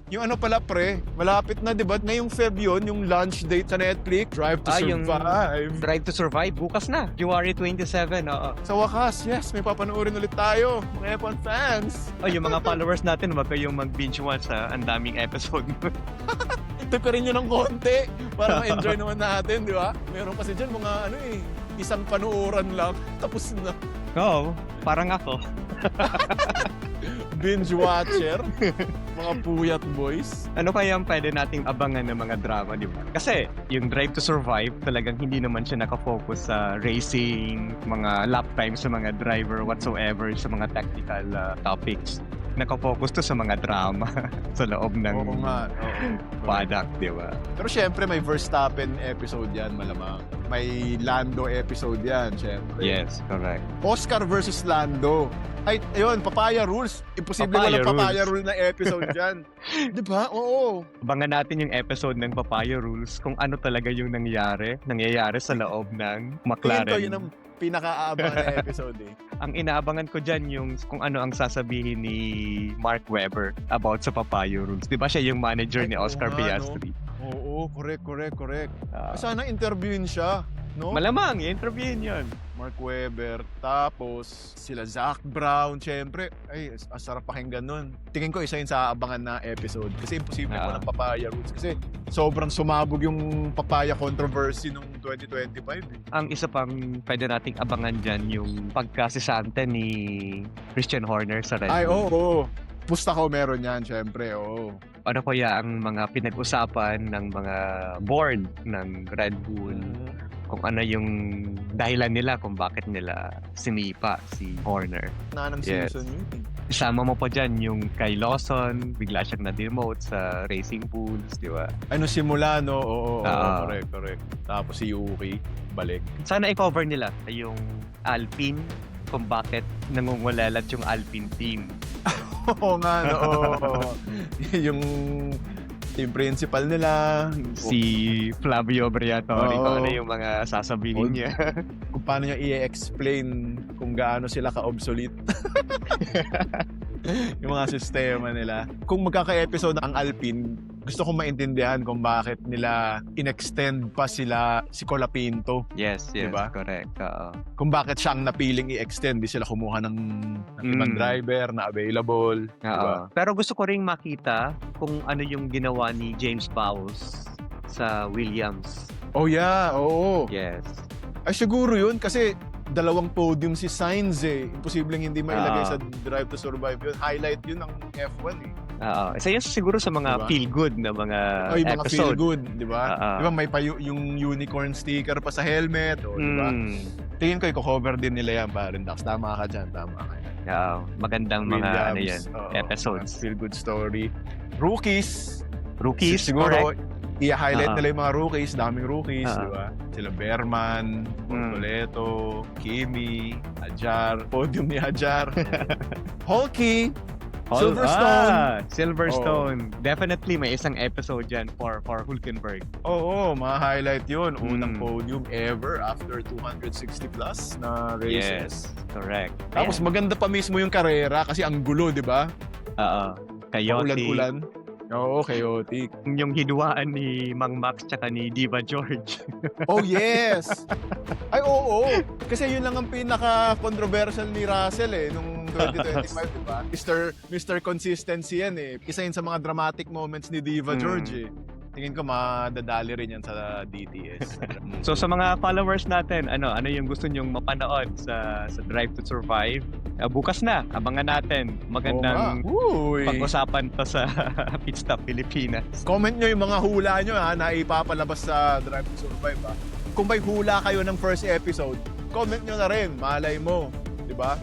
Yung ano pala pre, malapit na 'di ba? Ngayong Feb yun, yung launch date sa Netflix, Drive to Yung Survive. Drive to Survive, bukas na. January 27, oo. Sa wakas, yes, may papanoorin ulit tayo, mga F1 fans. Oh, yung mga followers natin, wag kayong mag-binge watch sa ang daming episode. Tukurin nyo ng konti para ma-enjoy naman natin, di ba? Meron kasi dyan mga isang panuoran lang, tapos na. Oo, parang ako. Binge watcher, mga puyat boys. Ano kaya ang pwede nating abangan ng mga drama, di ba? Kasi yung Drive to Survive, talagang hindi naman siya nakafocus sa racing, mga lap times sa mga driver whatsoever, sa mga technical topics. Nakafocus to sa mga drama sa loob ng Oo nga, product, di ba? Pero syempre may Verstappen episode yan, malamang. May Lando episode yan, syempre. Yes, correct. Oscar versus Lando. Ay, ayun, papaya rules. Imposible Papaya walang papaya rules. rule na episode dyan. Di ba? Oo. Abangan natin yung episode ng Papaya Rules kung ano talaga yung nangyayari sa loob ng Tingin McLaren. ko yun ang pinaka-aabang na episode eh. Ang inaabangan ko dyan yung kung ano ang sasabihin ni Mark Webber about sa Papaya Rules. Di ba siya yung manager Ay, ni oo Oscar nga, Piastri? Oo, correct. Ah, Sana interviewin siya, no? malamang, i-interviewin yun. Mark Webber, tapos sila Zach Brown, syempre. Ay, sarap pakinggan nun. Tingin ko isa yun sa aabangan na episode. Kasi imposible walang papaya rules. Kasi sobrang sumabog yung papaya controversy nung 2025. Eh. Ang isa pang pwede nating abangan dyan yung pagkasisante ni Christian Horner sa Red Ay, Bull. oo. Pusta ko meron yan, syempre, oo. Ano kaya ang mga pinag-usapan ng mga board ng Red Bull? Kung ano yung dahilan nila kung bakit nila sinipa si Horner. Nanang Yes. season yun. Isama mo pa dyan yung Kyle Lawson, bigla siyang na-demote sa Racing Bulls, di ba? Ano simula, no? Oo, Ah. correct. Tapos si Yuki, balik. Sana i-cover nila yung Alpine, kung bakit nangungulalat yung Alpine team. Oo nga, no? Oo. Yung team principal nila, Si Flavio Briatore, Oo. kung ano yung mga sasabihin niya. kung paano niya i-explain kung gaano sila ka-obsolete. Yung mga sistema nila. Kung magkaka-episode ang Alpine, gusto kong maintindihan kung bakit nila in-extend pa sila si Colapinto. Yes, Diba? correct. Oo. Kung bakit siyang napiling i-extend, di sila kumuha ng ibang driver na available. Oo. Diba? Pero gusto ko ring makita kung ano yung ginawa ni James Bowles sa Williams. Oh yeah, oo. Yes. Ay siguro yun kasi dalawang podium si Sainz eh. Imposibleng hindi mailagay Ah. sa Drive to Survive yun. Highlight yun ng F1 eh. Oo. Isa yun siguro sa mga Diba? feel-good na mga Ay, mga feel episode. good, di ba? Ah. Di ba may pa yung unicorn sticker pa sa helmet, o di ba? Mm. Tingin ko i-cover din nila yan, parin Dax. Tama ka dyan, tama ka yan. Oo. Magandang mga ano yan, oo, episodes. feel good story. Rookies. Rookies, Siguro, correct. i-highlight Ah. nila yung mga rookies, daming rookies, Ah. di ba? Sila Behrman, Bortoleto, Kimi, Hajar, podium ni Hajar. Holkey, Silverstone. Silverstone. Definitely may isang episode dyan for Hulkenberg. Oo, ma-highlight yun. Unang Mm. podium ever after 260 plus na races. Yes, correct. Tapos maganda pa mismo yung karera kasi ang gulo, di ba? Oo. Coyote. Ulan-ulan. Oo, chaotic. Yung hinuwaan ni Mang Max tsaka ni Diva George. Oh, yes! Ay, oo. Kasi yun lang ang pinaka-controversial ni Russell eh, nung 2025, di ba? Mr. Consistency yan eh. Isa yun sa mga dramatic moments ni Diva George eh. Tingin ko madadali rin yan sa DTS. So sa mga followers natin, ano yung gusto nyong mapanood sa Drive to Survive? Bukas na, abangan natin. Magandang Uy. pag-usapan to sa Pit Stop Pilipinas. Comment nyo yung mga hula nyo ha, na ipapalabas sa Drive to Survive ha. Kung may hula kayo ng first episode, comment nyo na rin, malay mo. Diba?